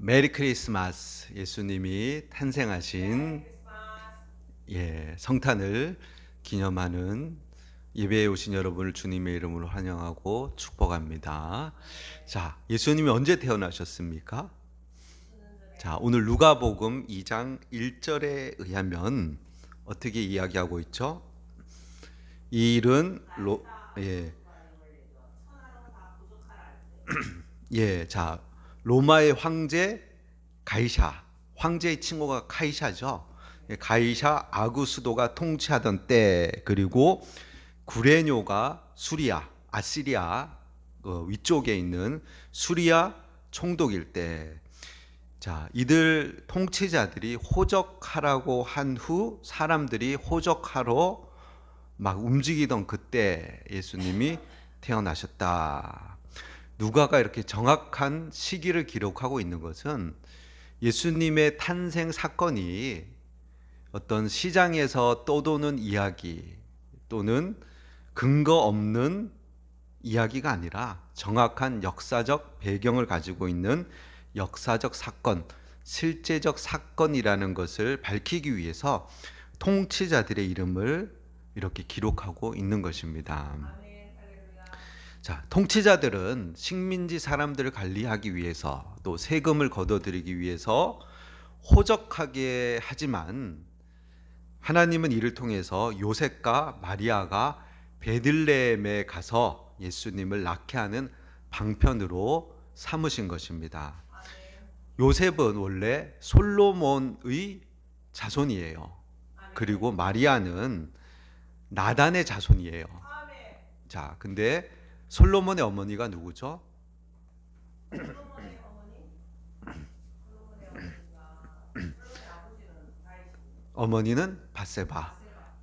메리 크리스마스. 예수님이 탄생하신 성탄을 기념하는 예배에 오신 여러분을 주님의 이름으로 환영하고 축복합니다. 자, 예수님이 언제 태어나셨습니까? 자, 오늘 누가복음 2장 1절에 의하면 어떻게 이야기하고 있죠? 이 일은 자, 로마의 황제 가이샤, 황제의 친구가 카이샤죠. 가이샤 아구스도가 통치하던 때, 그리고 구레뇨가 수리아, 아시리아 위쪽에 있는 수리아 총독일 때, 자, 이들 통치자들이 호적하라고 한 후 사람들이 호적하러 막 움직이던 그때 예수님이 태어나셨다. 누가가 이렇게 정확한 시기를 기록하고 있는 것은 예수님의 탄생 사건이 어떤 시장에서 떠도는 이야기 또는 근거 없는 이야기가 아니라 정확한 역사적 배경을 가지고 있는 역사적 사건, 실제적 사건이라는 것을 밝히기 위해서 통치자들의 이름을 이렇게 기록하고 있는 것입니다. 자, 통치자들은 식민지 사람들을 관리하기 위해서 또 세금을 걷어들이기 위해서 호적하게 하지만 하나님은 이를 통해서 요셉과 마리아가 베들레헴에 가서 예수님을 낳게 하는 방편으로 삼으신 것입니다. 요셉은 원래 솔로몬의 자손이에요. 그리고 마리아는 나단의 자손이에요. 자, 근데 솔로몬의 어머니가 누구죠? 어머니는 밧세바.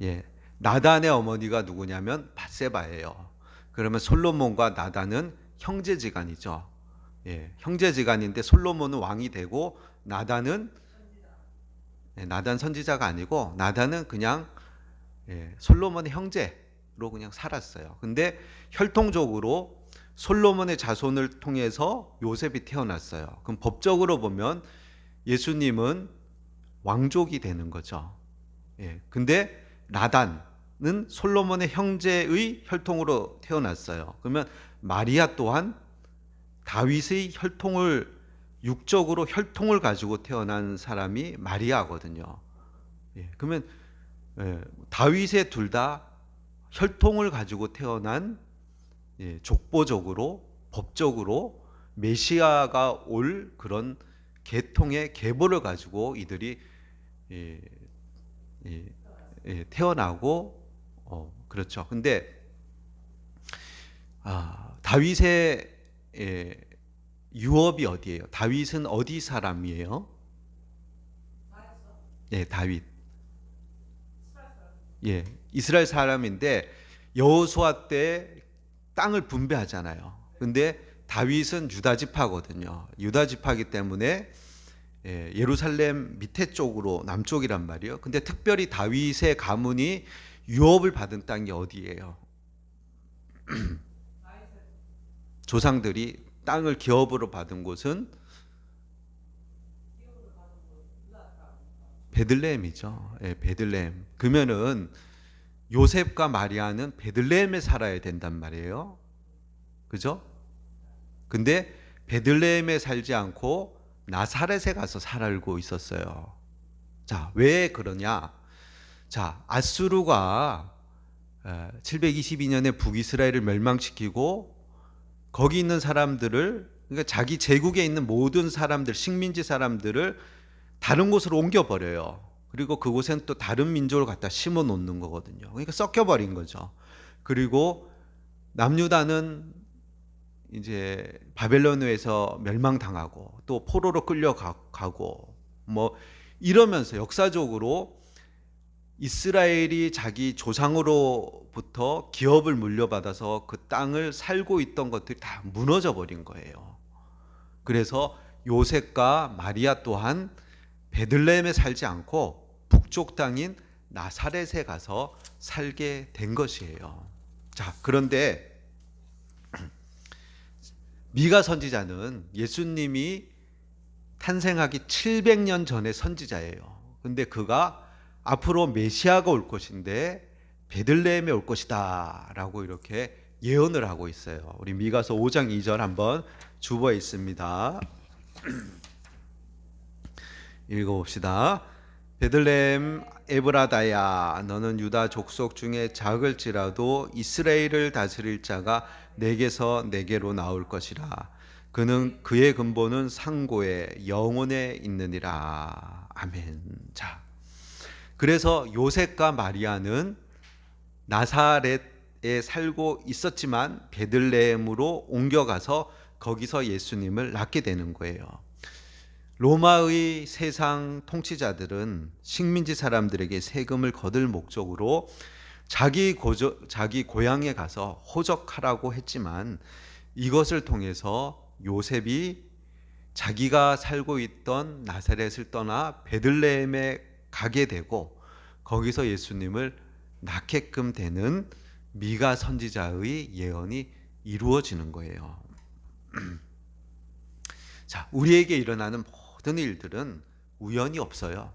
예. 나단의 어머니가 누구냐면 밧세바예요. 그러면 솔로몬과 나단은 형제지간이죠. 예. 형제지간인데 솔로몬은 왕이 되고 나단은 나단 선지자가 아니고 나단은 그냥 솔로몬의 형제로 그냥 살았어요. 근데 혈통적으로 솔로몬의 자손을 통해서 요셉이 태어났어요. 그럼 법적으로 보면 예수님은 왕족이 되는 거죠. 근데 나단은 솔로몬의 형제의 혈통으로 태어났어요. 그러면 마리아 또한 다윗의 혈통을 육적으로 혈통을 가지고 태어난 사람이 마리아거든요. 그러면 다윗의 둘 다 혈통을 가지고 태어난 족보적으로 법적으로 메시아가 올 그런 계통의 계보를 가지고 이들이 태어나고 그렇죠. 근데 다윗의 유업이 어디예요? 다윗은 어디 사람이에요? 다윗. 이스라엘 사람인데 여호수아 때 땅을 분배하잖아요. 근데 다윗은 유다 지파거든요. 유다 지파이기 때문에 예루살렘 밑에 쪽으로 남쪽이란 말이에요. 근데 특별히 다윗의 가문이 유업을 받은 땅이 어디예요? 조상들이 땅을 기업으로 받은 곳은 베들레헴이죠. 베들레헴. 그러면은 요셉과 마리아는 베들레헴에 살아야 된단 말이에요. 그죠? 근데 베들레헴에 살지 않고 나사렛에 가서 살고 있었어요. 자, 왜 그러냐? 자, 아수르가 722년에 북이스라엘을 멸망시키고 거기 있는 사람들을, 그러니까 자기 제국에 있는 모든 사람들, 식민지 사람들을 다른 곳으로 옮겨버려요. 그리고 그곳엔 또 다른 민족을 갖다 심어 놓는 거거든요. 그러니까 섞여버린 거죠. 그리고 남유다는 이제 바벨론에서 멸망당하고 또 포로로 끌려가고 뭐 이러면서 역사적으로 이스라엘이 자기 조상으로부터 기업을 물려받아서 그 땅을 살고 있던 것들이 다 무너져 버린 거예요. 그래서 요셉과 마리아 또한 베들레헴에 살지 않고 북쪽 땅인 나사렛에 가서 살게 된 것이에요. 자, 그런데 미가 선지자는 예수님이 탄생하기 700년 전의 선지자예요. 근데 그가 앞으로 메시아가 올 것인데 베들레헴에 올 것이다 라고 이렇게 예언을 하고 있어요. 우리 미가서 5장 2절 한번 주보에 있습니다. 읽어봅시다. 베들레헴 에브라다야, 너는 유다 족속 중에 작을지라도 이스라엘을 다스릴 자가 내게서 내게로 나올 것이라. 그는 그의 근본은 상고에 영원에 있느니라. 아멘. 자, 그래서 요셉과 마리아는 나사렛에 살고 있었지만 베들레헴으로 옮겨가서 거기서 예수님을 낳게 되는 거예요. 로마의 세상 통치자들은 식민지 사람들에게 세금을 거둘 목적으로 자기 고향에 가서 호적하라고 했지만 이것을 통해서 요셉이 자기가 살고 있던 나사렛을 떠나 베들레헴에 가게 되고 거기서 예수님을 낳게끔 되는 미가 선지자의 예언이 이루어지는 거예요. 자, 우리에게 일어나는 모든 일들은 우연이 없어요.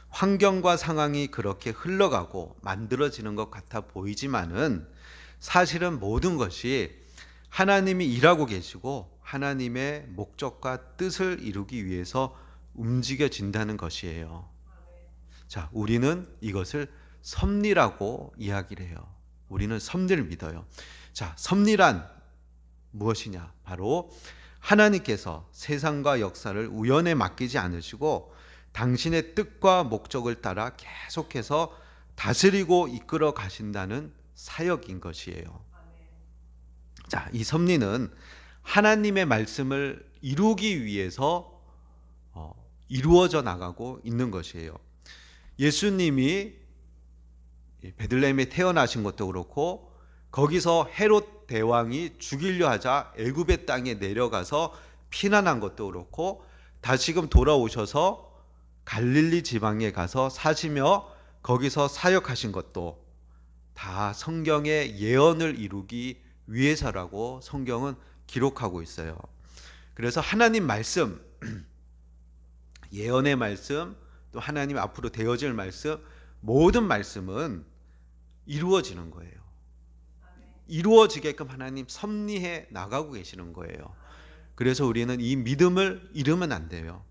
환경과 상황이 그렇게 흘러가고 만들어지는 것 같아 보이지만은 사실은 모든 것이 하나님이 일하고 계시고 하나님의 목적과 뜻을 이루기 위해서 움직여진다는 것이에요. 자, 우리는 이것을 섭리라고 이야기를 해요. 우리는 섭리를 믿어요. 자, 섭리란 무엇이냐? 바로 하나님께서 세상과 역사를 우연에 맡기지 않으시고 당신의 뜻과 목적을 따라 계속해서 다스리고 이끌어 가신다는 사역인 것이에요. 자, 이 섭리는 하나님의 말씀을 이루기 위해서 이루어져 나가고 있는 것이에요. 예수님이 베들레헴에 태어나신 것도 그렇고 거기서 헤롯 대왕이 죽이려 하자 애굽의 땅에 내려가서 피난한 것도 그렇고 다시금 돌아오셔서 갈릴리 지방에 가서 사시며 거기서 사역하신 것도 다 성경의 예언을 이루기 위해서라고 성경은 기록하고 있어요. 그래서 하나님 말씀, 예언의 말씀, 또 하나님 앞으로 되어질 말씀, 모든 말씀은 이루어지는 거예요. 이루어지게끔 하나님 섭리해 나가고 계시는 거예요. 그래서 우리는 이 믿음을 잃으면 안 돼요.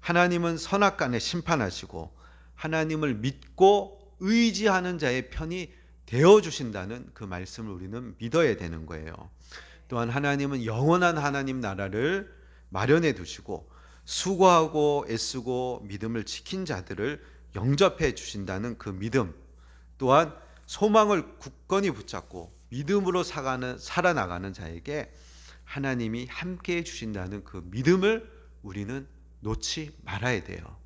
하나님은 선악간에 심판하시고 하나님을 믿고 의지하는 자의 편이 되어주신다는 그 말씀을 우리는 믿어야 되는 거예요. 또한 하나님은 영원한 하나님 나라를 마련해 두시고 수고하고 애쓰고 믿음을 지킨 자들을 영접해 주신다는 그 믿음, 또한 소망을 굳건히 붙잡고 믿음으로 살아나가는 자에게 하나님이 함께해 주신다는 그 믿음을 우리는 놓지 말아야 돼요.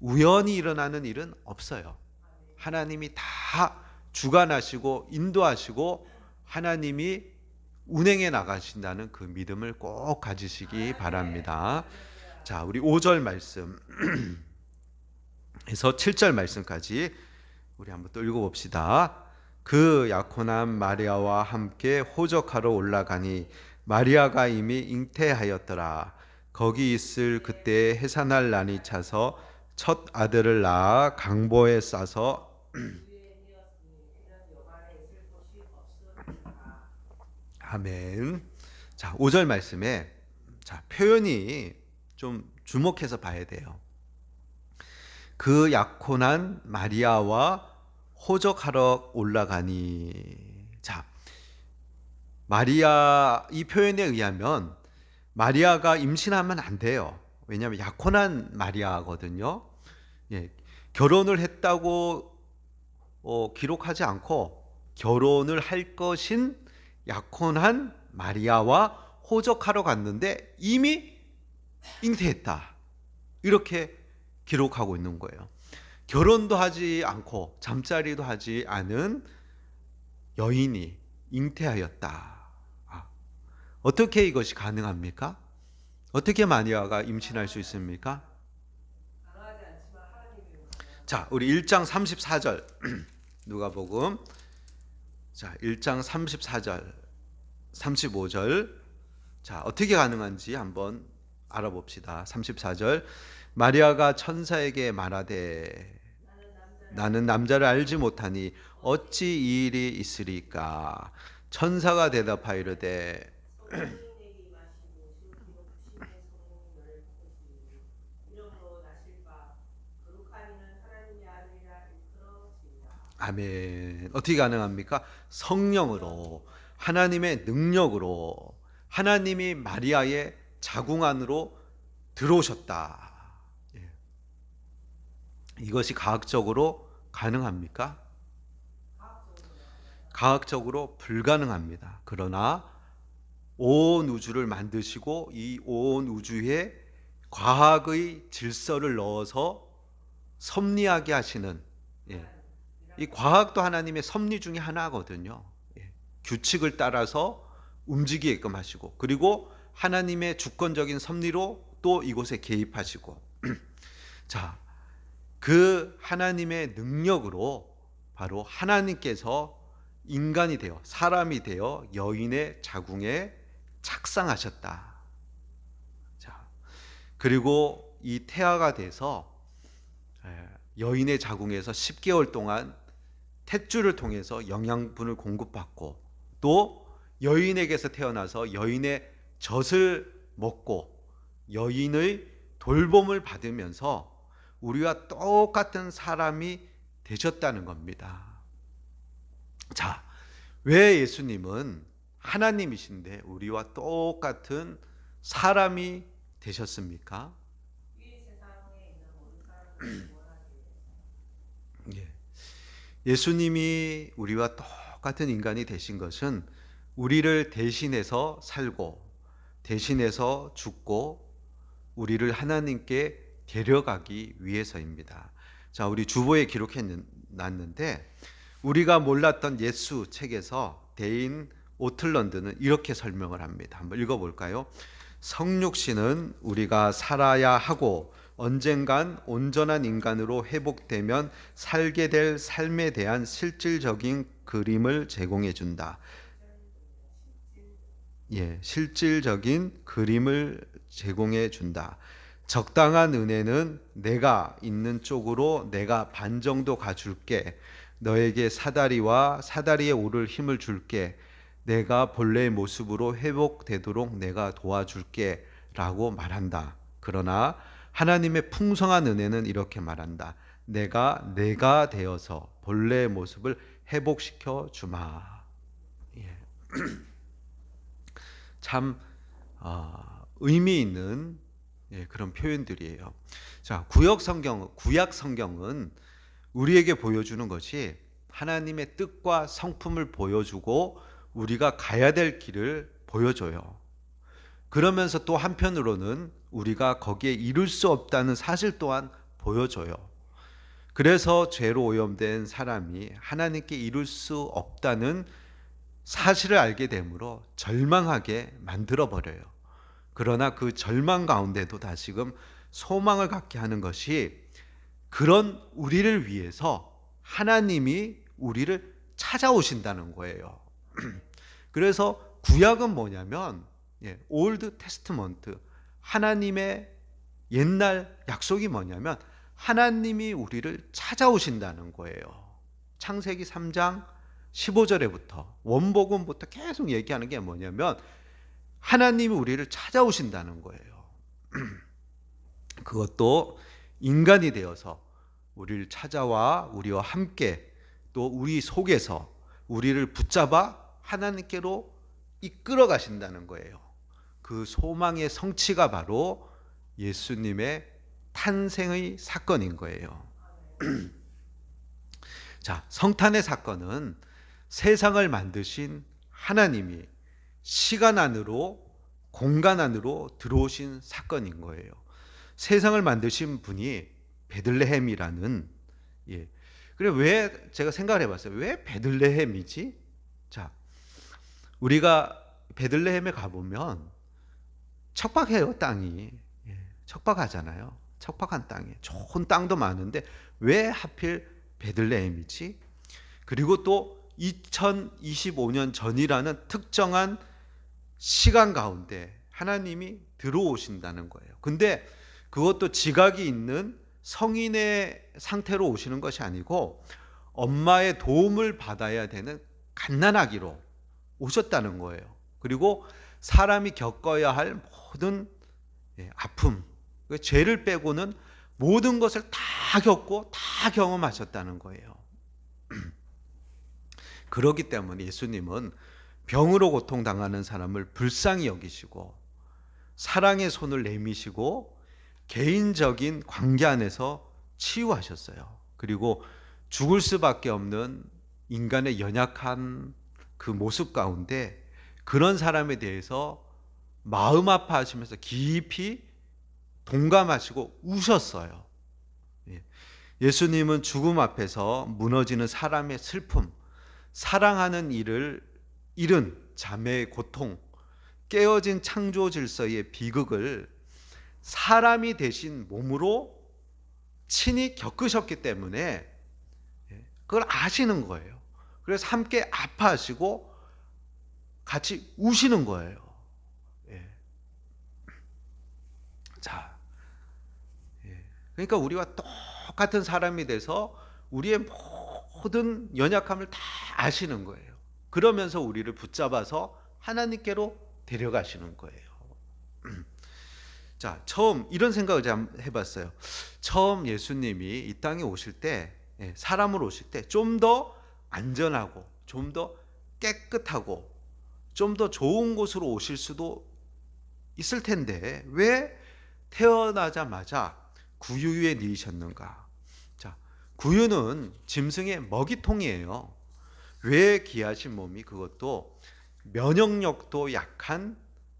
우연히 일어나는 일은 없어요. 하나님이 다 주관하시고 인도하시고 하나님이 운행해 나가신다는 그 믿음을 꼭 가지시기 바랍니다. 자, 우리 5절 말씀 에서 7절 말씀까지 우리 한번 또 읽어봅시다. 그 약혼한 마리아와 함께 호적하러 올라가니 마리아가 이미 잉태하였더라. 거기 있을 그때 해산할 난이 차서 첫 아들을 낳아 강보에 싸서 아멘. 자, 5절 말씀에 표현이 좀 주목해서 봐야 돼요. 그 약혼한 마리아와 호적하러 올라가니. 자, 마리아, 이 표현에 의하면 마리아가 임신하면 안 돼요. 왜냐하면 약혼한 마리아거든요. 예, 결혼을 했다고 기록하지 않고 결혼을 할 것인 약혼한 마리아와 호적하러 갔는데 이미 잉태했다, 이렇게 기록하고 있는 거예요. 결혼도 하지 않고 잠자리도 하지 않은 여인이 잉태하였다. 어떻게 이것이 가능합니까? 어떻게 마리아가 임신할 수 있습니까? 자, 우리 1장 34절 누가복음 1장 34절 35절 어떻게 가능한지 한번 알아봅시다. 34절. 마리아가 천사에게 말하되 나는 남자를 알지 못하니 어찌 이 일이 있으리까. 천사가 대답하이르되 아멘. 어떻게 가능합니까? 성령으로, 하나님의 능력으로, 하나님이 마리아의 자궁 안으로 들어오셨다. 예. 이것이 과학적으로 가능합니까? 과학적으로 불가능합니다. 그러나 온 우주를 만드시고 이 온 우주에 과학의 질서를 넣어서 섭리하게 하시는, 예, 이 과학도 하나님의 섭리 중에 하나거든요. 예, 규칙을 따라서 움직이게끔 하시고, 그리고 하나님의 주권적인 섭리로 또 이곳에 개입하시고 자, 그 하나님의 능력으로 바로 하나님께서 인간이 되어, 사람이 되어 여인의 자궁에 착상하셨다. 자, 그리고 이 태아가 돼서 여인의 자궁에서 10개월 동안 탯줄을 통해서 영양분을 공급받고, 또 여인에게서 태어나서 여인의 젖을 먹고 여인의 돌봄을 받으면서 우리와 똑같은 사람이 되셨다는 겁니다. 자, 왜 예수님은 하나님이신데 우리와 똑같은 사람이 되셨습니까? 예. 예수님이 우리와 똑같은 인간이 되신 것은 우리를 대신해서 살고 대신해서 죽고 우리를 하나님께 데려가기 위해서입니다. 자, 우리 주보에 기록해 놨는데, 우리가 몰랐던 예수 책에서 데인 오틀런드는 이렇게 설명을 합니다. 한번 읽어볼까요? 성육신은 우리가 살아야 하고 언젠간 온전한 인간으로 회복되면 살게 될 삶에 대한 실질적인 그림을 제공해 준다. 예, 실질적인 그림을 제공해 준다. 적당한 은혜는 내가 있는 쪽으로 내가 반 정도 가줄게. 너에게 사다리와 사다리에 오를 힘을 줄게. 내가 본래의 모습으로 회복되도록 내가 도와줄게 라고 말한다. 그러나 하나님의 풍성한 은혜는 이렇게 말한다. 내가 되어서 본래의 모습을 회복시켜 주마. 예. 참 의미 있는, 예, 그런 표현들이에요. 자, 구약 성경은 우리에게 보여주는 것이 하나님의 뜻과 성품을 보여주고 우리가 가야 될 길을 보여줘요. 그러면서 또 한편으로는 우리가 거기에 이룰 수 없다는 사실 또한 보여줘요. 그래서 죄로 오염된 사람이 하나님께 이룰 수 없다는 사실을 알게 되므로 절망하게 만들어 버려요. 그러나 그 절망 가운데도 다시금 소망을 갖게 하는 것이, 그런 우리를 위해서 하나님이 우리를 찾아오신다는 거예요. 그래서 구약은 뭐냐면, 올드 테스트먼트, 하나님의 옛날 약속이 뭐냐면 하나님이 우리를 찾아오신다는 거예요. 창세기 3장 15절에부터 원복음부터 계속 얘기하는 게 뭐냐면 하나님이 우리를 찾아오신다는 거예요. 그것도 인간이 되어서 우리를 찾아와 우리와 함께 또 우리 속에서 우리를 붙잡아 하나님께로 이끌어 가신다는 거예요. 그 소망의 성취가 바로 예수님의 탄생의 사건인 거예요. 자, 성탄의 사건은 세상을 만드신 하나님이 시간 안으로, 공간 안으로 들어오신 사건인 거예요. 세상을 만드신 분이 베들레헴이라는, 예. 그래, 왜 제가 생각을 해봤어요. 왜 베들레헴이지? 자, 우리가 베들레헴에 가보면 척박해요, 땅이. 예, 척박하잖아요. 척박한 땅에 좋은 땅도 많은데 왜 하필 베들레헴이지? 그리고 또 2025년 전이라는 특정한 시간 가운데 하나님이 들어오신다는 거예요. 근데 그것도 지각이 있는 성인의 상태로 오시는 것이 아니고 엄마의 도움을 받아야 되는 갓난아기로 오셨다는 거예요. 그리고 사람이 겪어야 할 모든 아픔, 죄를 빼고는 모든 것을 다 겪고 다 경험하셨다는 거예요. 그렇기 때문에 예수님은 병으로 고통당하는 사람을 불쌍히 여기시고 사랑의 손을 내미시고 개인적인 관계 안에서 치유하셨어요. 그리고 죽을 수밖에 없는 인간의 연약한 그 모습 가운데 그런 사람에 대해서 마음 아파하시면서 깊이 동감하시고 우셨어요. 예수님은 죽음 앞에서 무너지는 사람의 슬픔, 사랑하는 이를 잃은 자매의 고통, 깨어진 창조 질서의 비극을 사람이 되신 몸으로 친히 겪으셨기 때문에 그걸 아시는 거예요. 그래서 함께 아파하시고 같이 우시는 거예요. 자, 그러니까 우리와 똑같은 사람이 돼서 우리의 모든 연약함을 다 아시는 거예요. 그러면서 우리를 붙잡아서 하나님께로 데려가시는 거예요. 자, 처음 이런 생각을 제가 해봤어요. 처음 예수님이 이 땅에 오실 때, 사람으로 오실 때 좀 더 안전하고 좀 더 깨끗하고 좀 더 좋은 곳으로 오실 수도 있을 텐데 왜 태어나자마자 구유에 누이셨는가? 자, 구유는 짐승의 먹이통이에요. 왜 귀하신 몸이 그것도 면역력도 약한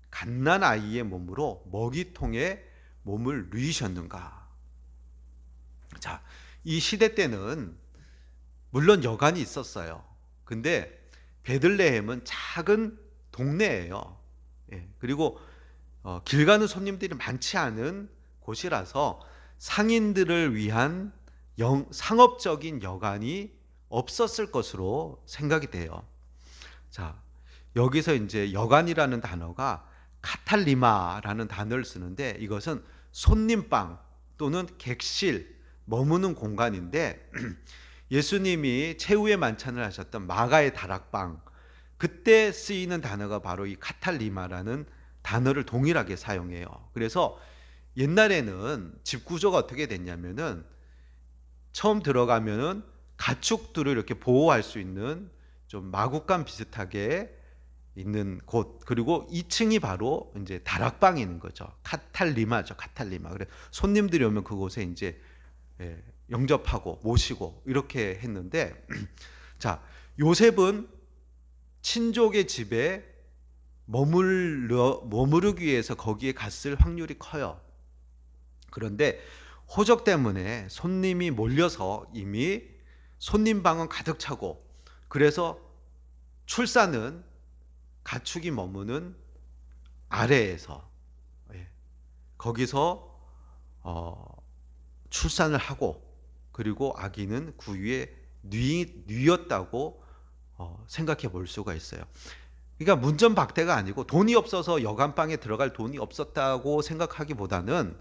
갓난 아이의 몸으로 먹이통에 몸을 누이셨는가? 자, 이 시대 때는 물론 여관이 있었어요. 근데 베들레헴은 작은 동네예요. 그리고 길 가는 손님들이 많지 않은 곳이라서 상인들을 위한 상업적인 여관이 없었을 것으로 생각이 돼요. 자, 여기서 이제 여관이라는 단어가 카탈리마라는 단어를 쓰는데 이것은 손님방 또는 객실, 머무는 공간인데 예수님이 최후의 만찬을 하셨던 마가의 다락방 그때 쓰이는 단어가 바로 이 카탈리마라는 단어를 동일하게 사용해요. 그래서 옛날에는 집 구조가 어떻게 됐냐면은 처음 들어가면은 가축들을 이렇게 보호할 수 있는 좀 마구간 비슷하게 있는 곳, 그리고 2층이 바로 이제 다락방이 있는 거죠. 카탈리마죠, 카탈리마. 그래 손님들이 오면 그곳에 이제 영접하고 모시고 이렇게 했는데 자, 요셉은 친족의 집에 머무르기 위해서 거기에 갔을 확률이 커요. 그런데 호적 때문에 손님이 몰려서 이미 손님방은 가득 차고 그래서 출산은 가축이 머무는 아래에서 거기서 출산을 하고 그리고 아기는 구유에 누였다고 생각해 볼 수가 있어요. 그러니까 문전박대가 아니고 돈이 없어서 여관방에 들어갈 돈이 없었다고 생각하기보다는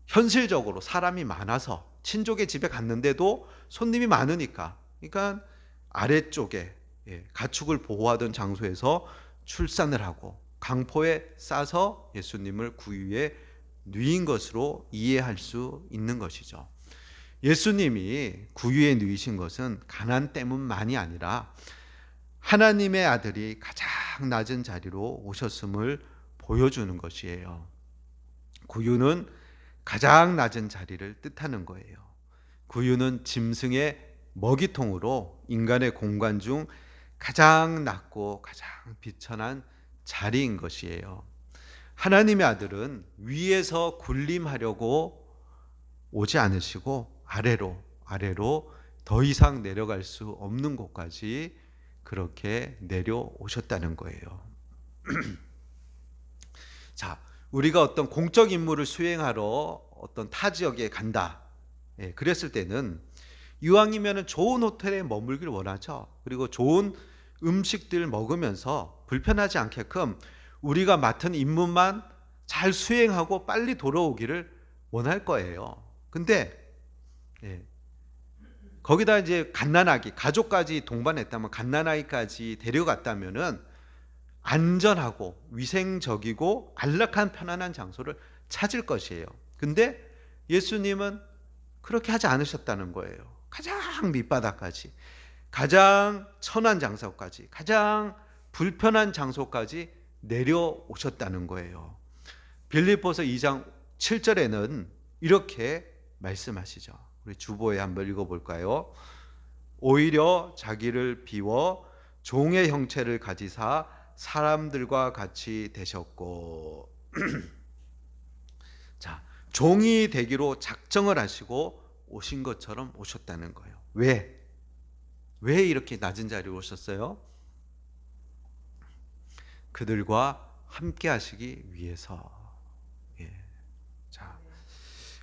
현실적으로 사람이 많아서 친족의 집에 갔는데도 손님이 많으니까 그러니까 아래쪽에 가축을 보호하던 장소에서 출산을 하고 강포에 싸서 예수님을 구유에 누인 것으로 이해할 수 있는 것이죠. 예수님이 구유에 누이신 것은 가난 때문만이 아니라 하나님의 아들이 가장 낮은 자리로 오셨음을 보여주는 것이에요. 구유는 가장 낮은 자리를 뜻하는 거예요. 구유는 짐승의 먹이통으로 인간의 공간 중 가장 낮고 가장 비천한 자리인 것이에요. 하나님의 아들은 위에서 군림하려고 오지 않으시고 아래로 더 이상 내려갈 수 없는 곳까지 그렇게 내려오셨다는 거예요. 자, 우리가 어떤 공적 임무를 수행하러 어떤 타 지역에 간다. 그랬을 때는 이왕이면 좋은 호텔에 머물길 원하죠. 그리고 좋은 음식들 먹으면서 불편하지 않게끔 우리가 맡은 임무만 잘 수행하고 빨리 돌아오기를 원할 거예요. 근데 거기다 이제 갓난아기, 가족까지 동반했다면, 갓난아기까지 데려갔다면은 안전하고 위생적이고 안락한 편안한 장소를 찾을 것이에요. 근데 예수님은 그렇게 하지 않으셨다는 거예요. 가장 밑바닥까지, 가장 천한 장소까지, 가장 불편한 장소까지 내려오셨다는 거예요. 빌립보서 2장 7절에는 이렇게 말씀하시죠. 우리 주보에 한번 읽어볼까요? 오히려 자기를 비워 종의 형체를 가지사 사람들과 같이 되셨고 자, 종이 되기로 작정을 하시고 오신 것처럼 오셨다는 거예요. 왜 이렇게 낮은 자리에 오셨어요? 그들과 함께 하시기 위해서. 자,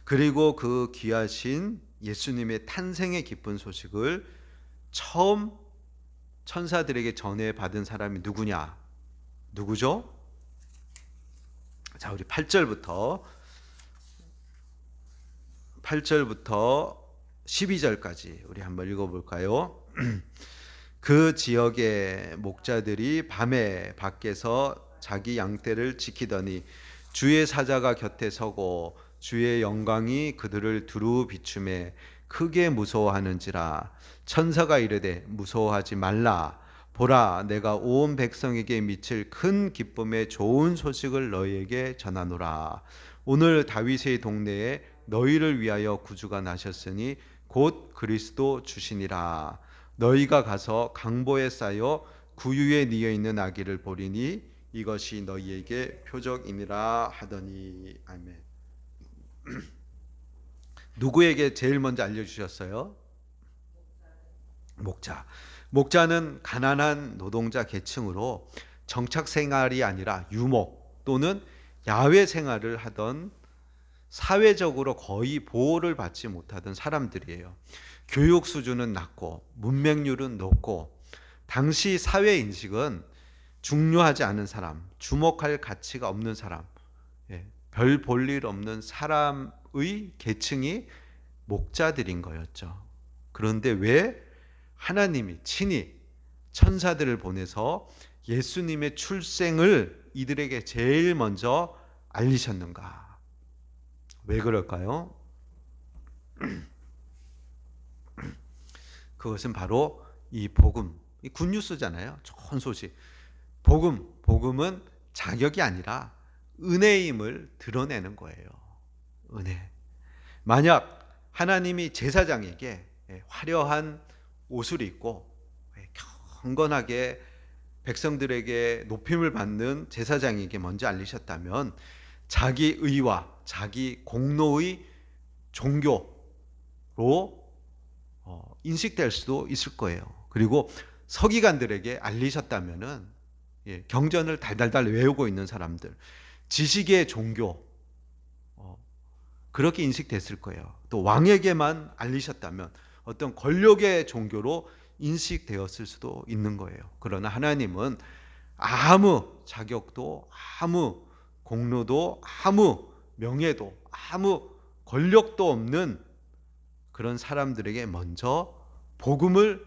그리고 그 귀하신 예수님의 탄생의 기쁜 소식을 처음 천사들에게 전해받은 사람이 누구죠? 자, 우리 8절부터 12절까지 우리 한번 읽어볼까요? 그 지역의 목자들이 밤에 밖에서 자기 양떼를 지키더니 주의 사자가 곁에 서고 주의 영광이 그들을 두루 비추매 크게 무서워하는지라. 천사가 이르되 무서워하지 말라. 보라, 내가 온 백성에게 미칠 큰 기쁨의 좋은 소식을 너희에게 전하노라. 오늘 다윗의 동네에 너희를 위하여 구주가 나셨으니 곧 그리스도 주시니라. 너희가 가서 강보에 쌓여 구유에 뉘어 있는 아기를 보리니 이것이 너희에게 표적이니라 하더니. 아멘. 누구에게 제일 먼저 알려주셨어요? 목자는 가난한 노동자 계층으로 정착 생활이 아니라 유목 또는 야외 생활을 하던, 사회적으로 거의 보호를 받지 못하던 사람들이에요. 교육 수준은 낮고 문맹률은 높고 당시 사회 인식은 중요하지 않은 사람, 주목할 가치가 없는 사람, 별 볼 일 없는 사람의 계층이 목자들인 거였죠. 그런데 왜 하나님이 친히 천사들을 보내서 예수님의 출생을 이들에게 제일 먼저 알리셨는가? 왜 그럴까요? 그것은 바로 이 복음, 이 굿뉴스잖아요. 좋은 소식. 복음은 자격이 아니라 은혜임을 드러내는 거예요. 은혜. 만약 하나님이 제사장에게 화려한 옷을 입고 경건하게 백성들에게 높임을 받는 제사장에게 먼저 알리셨다면 자기 의와 자기 공로의 종교로 인식될 수도 있을 거예요. 그리고 서기관들에게 알리셨다면은 경전을 달달달 외우고 있는 사람들, 지식의 종교, 그렇게 인식됐을 거예요. 또 왕에게만 알리셨다면 어떤 권력의 종교로 인식되었을 수도 있는 거예요. 그러나 하나님은 아무 자격도, 아무 공로도, 아무 명예도, 아무 권력도 없는 그런 사람들에게 먼저 복음을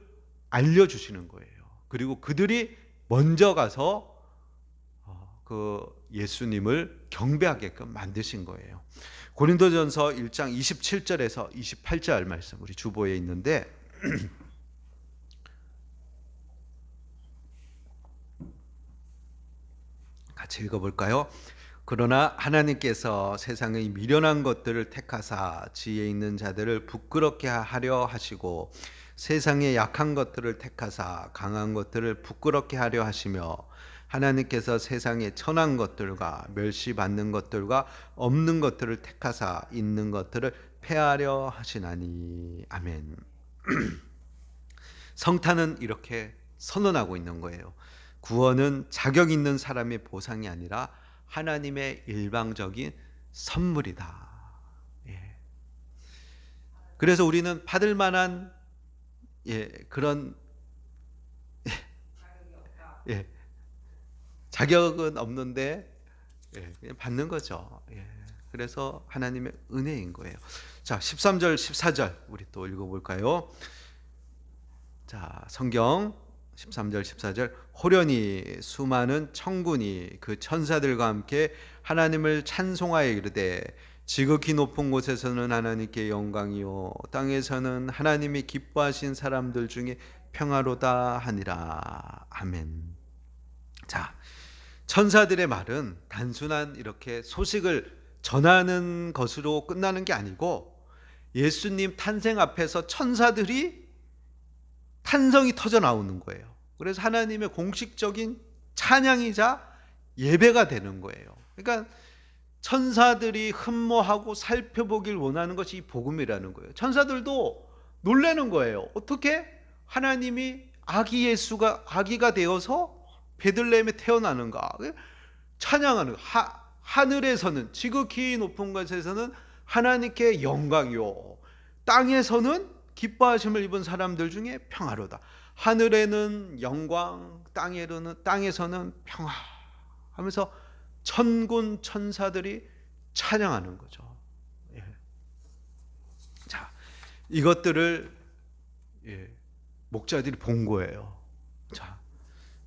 알려주시는 거예요. 그리고 그들이 먼저 가서 그 예수님을 경배하게끔 만드신 거예요. 고린도전서 1장 27절에서 28절 말씀 우리 주보에 있는데 같이 읽어볼까요? 그러나 하나님께서 세상의 미련한 것들을 택하사 지혜 있는 자들을 부끄럽게 하려 하시고 세상의 약한 것들을 택하사 강한 것들을 부끄럽게 하려 하시며 하나님께서 세상의 천한 것들과 멸시받는 것들과 없는 것들을 택하사 있는 것들을 폐하려 하시나니. 아멘. 성탄은 이렇게 선언하고 있는 거예요. 구원은 자격 있는 사람의 보상이 아니라 하나님의 일방적인 선물이다. 그래서 우리는 받을 만한 그런 자격은 없는데 그냥 받는 거죠. 그래서 하나님의 은혜인 거예요. 자, 13절, 14절 우리 또 읽어볼까요? 자, 성경 13절, 14절. 호련히 수많은 천군이 그 천사들과 함께 하나님을 찬송하여 이르되 지극히 높은 곳에서는 하나님께 영광이요 땅에서는 하나님이 기뻐하신 사람들 중에 평화로다 하니라. 아멘. 자, 천사들의 말은 단순한 이렇게 소식을 전하는 것으로 끝나는 게 아니고 예수님 탄생 앞에서 천사들이 탄성이 터져 나오는 거예요. 그래서 하나님의 공식적인 찬양이자 예배가 되는 거예요. 그러니까 천사들이 흠모하고 살펴보길 원하는 것이 이 복음이라는 거예요. 천사들도 놀라는 거예요. 어떻게 하나님이 아기 예수가 아기가 되어서 베들레헴에 태어나는가? 찬양하는 하늘에서는 지극히 높은 곳에서는 하나님께 영광이요 땅에서는 기뻐하심을 입은 사람들 중에 평화로다. 하늘에는 영광, 땅에서는 평화 하면서 천군 천사들이 찬양하는 거죠. 자, 이것들을 목자들이 본 거예요. 자,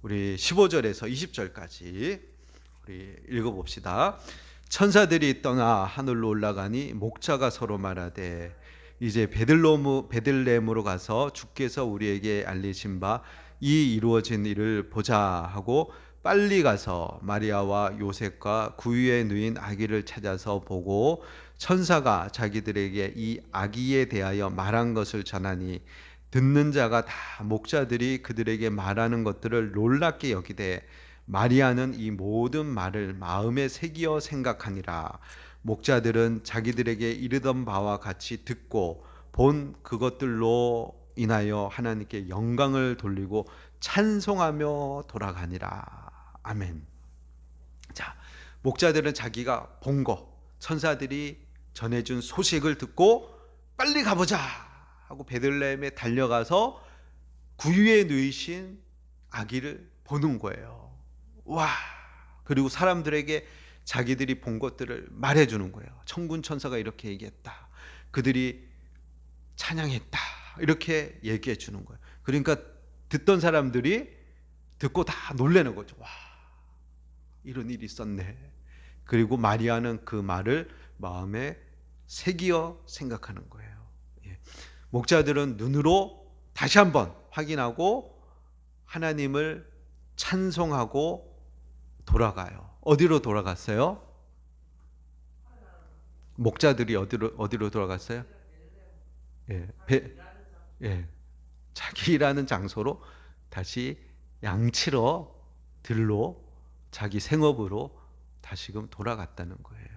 우리 15절에서 20절까지 우리 읽어봅시다. 천사들이 떠나 하늘로 올라가니 목자가 서로 말하되 이제 베들레헴으로 가서 주께서 우리에게 알리신 바 이 이루어진 일을 보자 하고 빨리 가서 마리아와 요셉과 구유에 누인 아기를 찾아서 보고 천사가 자기들에게 이 아기에 대하여 말한 것을 전하니 듣는 자가 다 목자들이 그들에게 말하는 것들을 놀랍게 여기되 마리아는 이 모든 말을 마음에 새기어 생각하니라. 목자들은 자기들에게 이르던 바와 같이 듣고 본 그것들로 인하여 하나님께 영광을 돌리고 찬송하며 돌아가니라. 아멘. 자, 목자들은 자기가 본 거, 천사들이 전해준 소식을 듣고 빨리 가보자 하고 베들레헴에 달려가서 구유에 누이신 아기를 보는 거예요. 와! 그리고 사람들에게 자기들이 본 것들을 말해주는 거예요. 천군 천사가 이렇게 얘기했다. 그들이 찬양했다. 이렇게 얘기해 주는 거예요. 그러니까 듣던 사람들이 듣고 다 놀라는 거죠. 와, 이런 일이 있었네. 그리고 마리아는 그 말을 마음에 새기어 생각하는 거예요. 목자들은 눈으로 다시 한번 확인하고 하나님을 찬송하고 돌아가요. 어디로 돌아갔어요? 목자들이 어디로 돌아갔어요? 자기 일하는 장소로 다시 양치러 들로 자기 생업으로 다시금 돌아갔다는 거예요.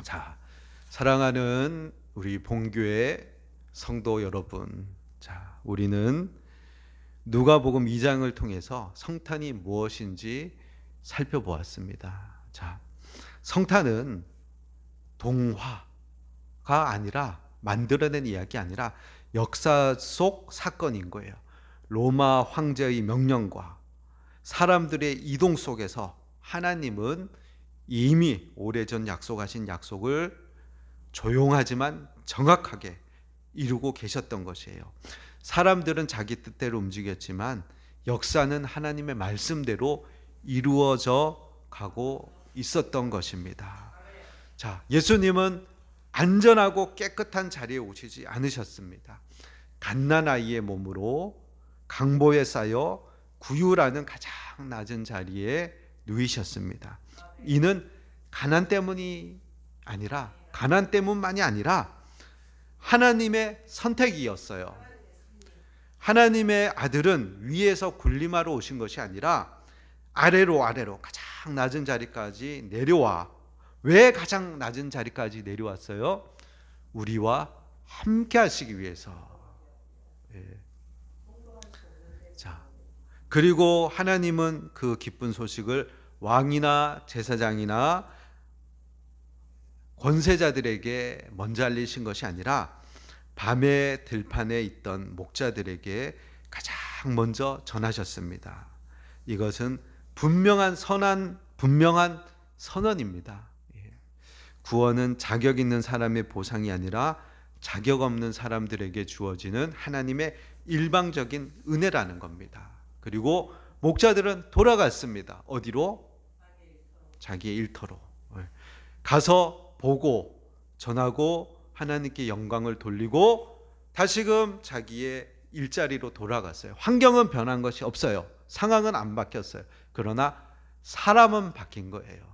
자, 사랑하는 우리 본교회 성도 여러분, 자, 우리는 누가복음 2장을 통해서 성탄이 무엇인지 살펴보았습니다. 자, 성탄은 동화가 아니라 만들어낸 이야기 아니라 역사 속 사건인 거예요. 로마 황제의 명령과 사람들의 이동 속에서 하나님은 이미 오래전 약속하신 약속을 조용하지만 정확하게 이루고 계셨던 것이에요. 사람들은 자기 뜻대로 움직였지만 역사는 하나님의 말씀대로 이루어져 가고 있었던 것입니다. 자, 예수님은 안전하고 깨끗한 자리에 오시지 않으셨습니다. 갓난아이의 몸으로 강보에 쌓여 구유라는 가장 낮은 자리에 누이셨습니다. 이는 가난 때문만이 아니라 하나님의 선택이었어요. 하나님의 아들은 위에서 군림하러 오신 것이 아니라 아래로 가장 낮은 자리까지 내려와. 왜 가장 낮은 자리까지 내려왔어요? 우리와 함께 하시기 위해서. 자, 그리고 하나님은 그 기쁜 소식을 왕이나 제사장이나 권세자들에게 먼저 알리신 것이 아니라 밤의 들판에 있던 목자들에게 가장 딱 먼저 전하셨습니다. 이것은 분명한 선언입니다. 예. 구원은 자격 있는 사람의 보상이 아니라 자격 없는 사람들에게 주어지는 하나님의 일방적인 은혜라는 겁니다. 그리고 목자들은 돌아갔습니다. 어디로? 자기의 일터로. 가서 보고 전하고 하나님께 영광을 돌리고 다시금 자기의 일자리로 돌아갔어요. 환경은 변한 것이 없어요. 상황은 안 바뀌었어요. 그러나 사람은 바뀐 거예요.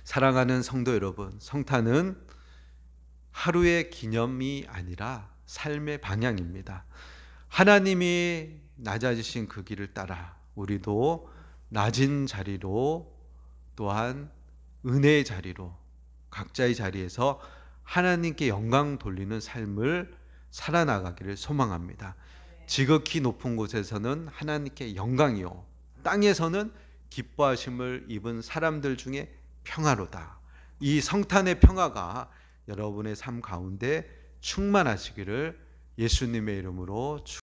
사랑하는 성도 여러분, 성탄은 하루의 기념이 아니라 삶의 방향입니다. 하나님이 낮아지신 그 길을 따라 우리도 낮은 자리로 또한 은혜의 자리로 각자의 자리에서 하나님께 영광 돌리는 삶을 살아나가기를 소망합니다. 지극히 높은 곳에서는 하나님께 영광이요 땅에서는 기뻐하심을 입은 사람들 중에 평화로다. 이 성탄의 평화가 여러분의 삶 가운데 충만하시기를 예수님의 이름으로